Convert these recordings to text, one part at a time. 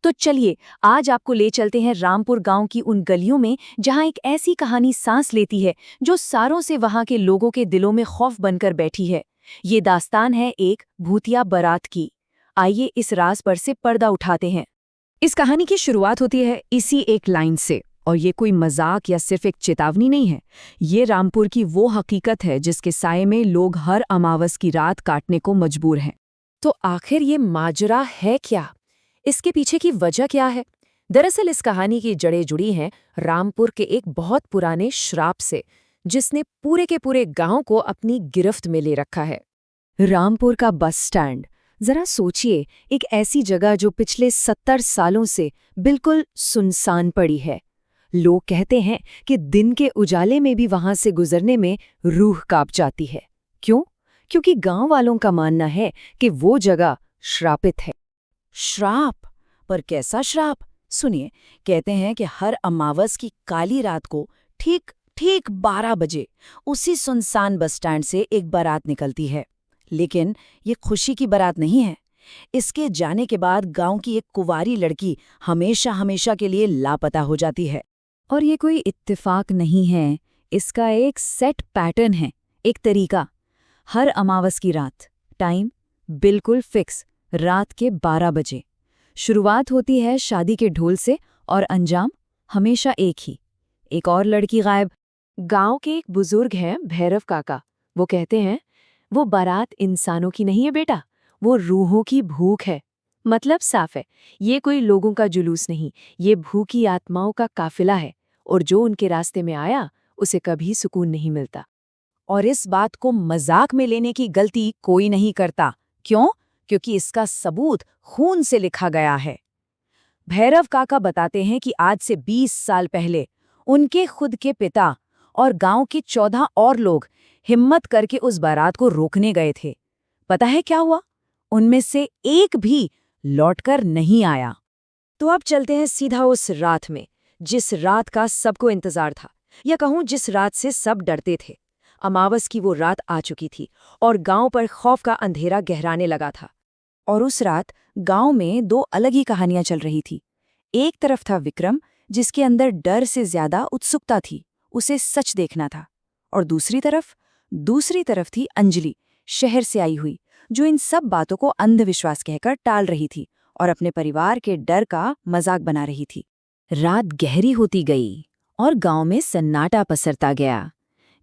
तो चलिए आज आपको ले चलते हैं रामपुर गांव की उन गलियों में जहां एक ऐसी कहानी सांस लेती है जो सालों से वहां के लोगों के दिलों में खौफ बनकर बैठी है। ये दास्तान है एक भूतिया बारात की। आइए इस राज पर से पर्दा उठाते हैं। इस कहानी की शुरुआत होती है इसी एक लाइन से, और ये कोई मजाक या सिर्फ एक चेतावनी नहीं है। ये रामपुर की वो हकीकत है जिसके साये में लोग हर अमावस की रात काटने को मजबूर हैं। तो आखिर ये माजरा है क्या? इसके पीछे की वजह क्या है? दरअसल इस कहानी की जड़ें जुड़ी हैं रामपुर के एक बहुत पुराने श्राप से, जिसने पूरे के पूरे गांव को अपनी गिरफ्त में ले रखा है। रामपुर का बस स्टैंड, जरा सोचिए, एक ऐसी जगह जो पिछले 70 सालों से बिल्कुल सुनसान पड़ी है। लोग कहते हैं कि दिन के उजाले में भी वहां से गुजरने में रूह कांप जाती है। क्यों? क्योंकि गांव वालों का मानना है कि वो जगह श्रापित है। श्राप? पर कैसा श्राप? सुनिए, कहते हैं कि हर अमावस की काली रात को ठीक ठीक 12 बजे उसी सुनसान बस स्टैंड से एक बारात निकलती है। लेकिन ये खुशी की बारात नहीं है। इसके जाने के बाद गांव की एक कुंवारी लड़की हमेशा हमेशा के लिए लापता हो जाती है। और ये कोई इत्तेफाक नहीं है, इसका एक सेट पैटर्न है, एक तरीका। हर अमावस की रात, टाइम बिल्कुल फिक्स, रात के 12 बजे। शुरुआत होती है शादी के ढोल से और अंजाम हमेशा एक ही। एक और लड़की गायब। गांव के एक बुजुर्ग हैं भैरव काका। वो कहते हैं वो बारात इंसानों की नहीं है बेटा, वो रूहों की भूख है। मतलब साफ है, ये कोई लोगों का जुलूस नहीं, ये भूखी आत्माओं का काफिला है, और जो उनके रास्ते में आया उसे कभी सुकून नहीं मिलता। और इस बात को मजाक में लेने की गलती कोई नहीं करता। क्यों? क्योंकि इसका सबूत खून से लिखा गया है। भैरव काका बताते हैं कि आज से 20 साल पहले उनके खुद के पिता और गांव के 14 और लोग हिम्मत करके उस बारात को रोकने गए थे। पता है क्या हुआ? उनमें से एक भी लौटकर नहीं आया। तो अब चलते हैं सीधा उस रात में, जिस रात का सबको इंतजार था, या कहूं जिस रात से सब डरते थे। अमावस की वो रात आ चुकी थी और गांव पर खौफ का अंधेरा गहराने लगा था। और उस रात गांव में दो अलग ही कहानियां चल रही थी। एक तरफ था विक्रम, जिसके अंदर डर से ज्यादा उत्सुकता थी, उसे सच देखना था। और दूसरी तरफ थी अंजलि, शहर से आई हुई, जो इन सब बातों को अंधविश्वास कहकर टाल रही थी और अपने परिवार के डर का मजाक बना रही थी। रात गहरी होती गई और गांव में सन्नाटा पसरता गया।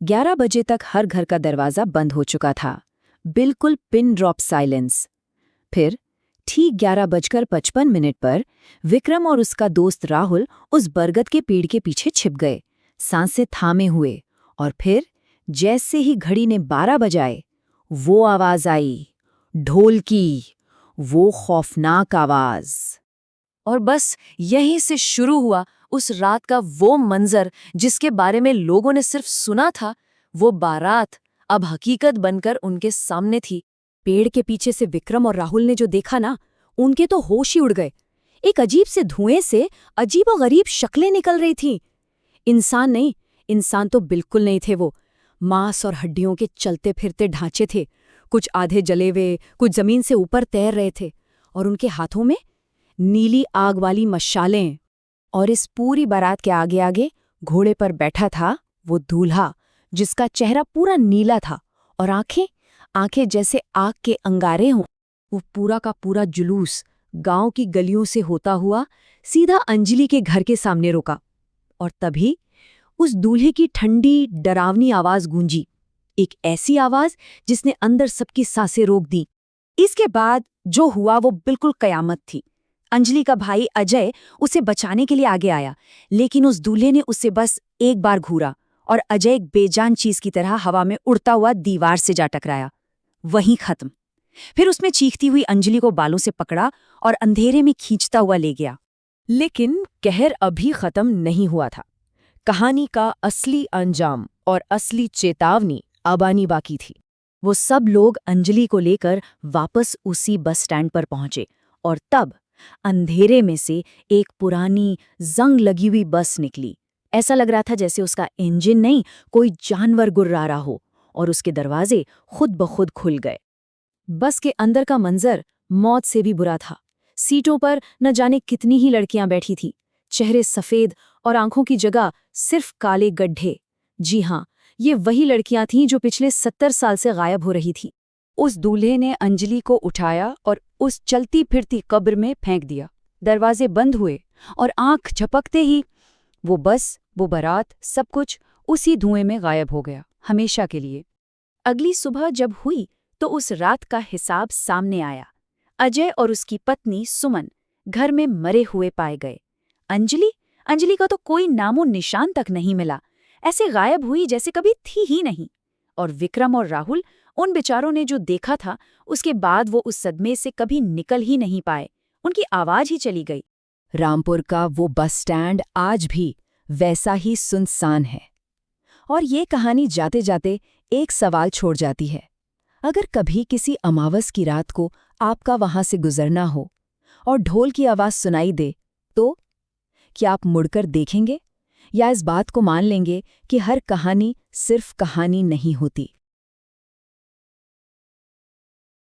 11 बजे तक हर घर का दरवाजा बंद हो चुका था, बिल्कुल पिन ड्रॉप साइलेंस। फिर ठीक 11:55 पर विक्रम और उसका दोस्त राहुल उस बरगद के पेड़ के पीछे छिप गए, सांसें थामे हुए। और फिर जैसे ही घड़ी ने 12 बजाए, वो आवाज आई, ढोल की, वो खौफनाक आवाज। और बस यहीं से शुरू हुआ उस रात का वो मंजर जिसके बारे में लोगों ने सिर्फ सुना था। वो बारात अब हकीकत बनकर उनके सामने थी। पेड़ के पीछे से विक्रम और राहुल ने जो देखा ना, उनके तो होश ही उड़ गए। एक अजीब से धुएं से अजीबोगरीब शक्लें निकल रही थीं। इंसान नहीं, इंसान तो बिल्कुल नहीं थे वो। मांस और हड्डियों के चलते फिरते ढांचे थे, कुछ आधे जले हुए, कुछ जमीन से ऊपर तैर रहे थे, और उनके हाथों में नीली आग वाली मशालें। और इस पूरी बारात के आगे आगे घोड़े पर बैठा था वो दूल्हा, जिसका चेहरा पूरा नीला था और आंखें जैसे आग के अंगारे हों। वो पूरा का पूरा जुलूस गांव की गलियों से होता हुआ सीधा अंजलि के घर के सामने रुका। और तभी उस दूल्हे की ठंडी डरावनी आवाज गूंजी, एक ऐसी आवाज जिसने अंदर सबकी सांसें रोक दी। इसके बाद जो हुआ वो बिल्कुल कयामत थी। अंजलि का भाई अजय उसे बचाने के लिए आगे आया, लेकिन उस दूल्हे ने उसे बस एक बार घूरा और अजय एक बेजान चीज की तरह हवा में उड़ता हुआ दीवार से जा टकराया। वहीं खत्म। फिर उसमें चीखती हुई अंजलि को बालों से पकड़ा और अंधेरे में खींचता हुआ ले गया। लेकिन कहर अभी खत्म नहीं हुआ था। कहानी का असली अंजाम और असली चेतावनी अब आनी बाकी थी। वो सब लोग अंजलि को लेकर वापस उसी बस स्टैंड पर पहुंचे, और तब अंधेरे में से एक पुरानी जंग लगी हुई बस निकली। ऐसा लग रहा था जैसे उसका इंजन नहीं, कोई जानवर गुर्रा रहा हो, और उसके दरवाजे खुद ब खुद खुल गए। बस के अंदर का मंजर मौत से भी बुरा था। सीटों पर न जाने कितनी ही लड़कियां बैठी थी, चेहरे सफेद और आंखों की जगह सिर्फ काले गड्ढे। जी हाँ, ये वही लड़कियां थीं जो पिछले 70 साल से गायब हो रही थी। उस दूल्हे ने अंजलि को उठाया और उस चलती फिरती कब्र में फेंक दिया। दरवाजे बंद हुए और आंख झपकते ही वो बारात, सब कुछ उसी धुएं में गायब हो गया, हमेशा के लिए। अगली सुबह जब हुई तो उस रात का हिसाब सामने आया। अजय और उसकी पत्नी सुमन घर में मरे हुए पाए गए। अंजलि का तो कोई नामो निशान तक नहीं मिला, ऐसे गायब हुई जैसे कभी थी ही नहीं। और विक्रम और राहुल, उन बेचारों ने जो देखा था उसके बाद वो उस सदमे से कभी निकल ही नहीं पाए, उनकी आवाज ही चली गई। रामपुर का वो बस स्टैंड आज भी वैसा ही सुनसान है। और ये कहानी जाते जाते एक सवाल छोड़ जाती है। अगर कभी किसी अमावस की रात को आपका वहां से गुजरना हो और ढोल की आवाज सुनाई दे, तो क्या आप मुड़कर देखेंगे या इस बात को मान लेंगे कि हर कहानी सिर्फ कहानी नहीं होती?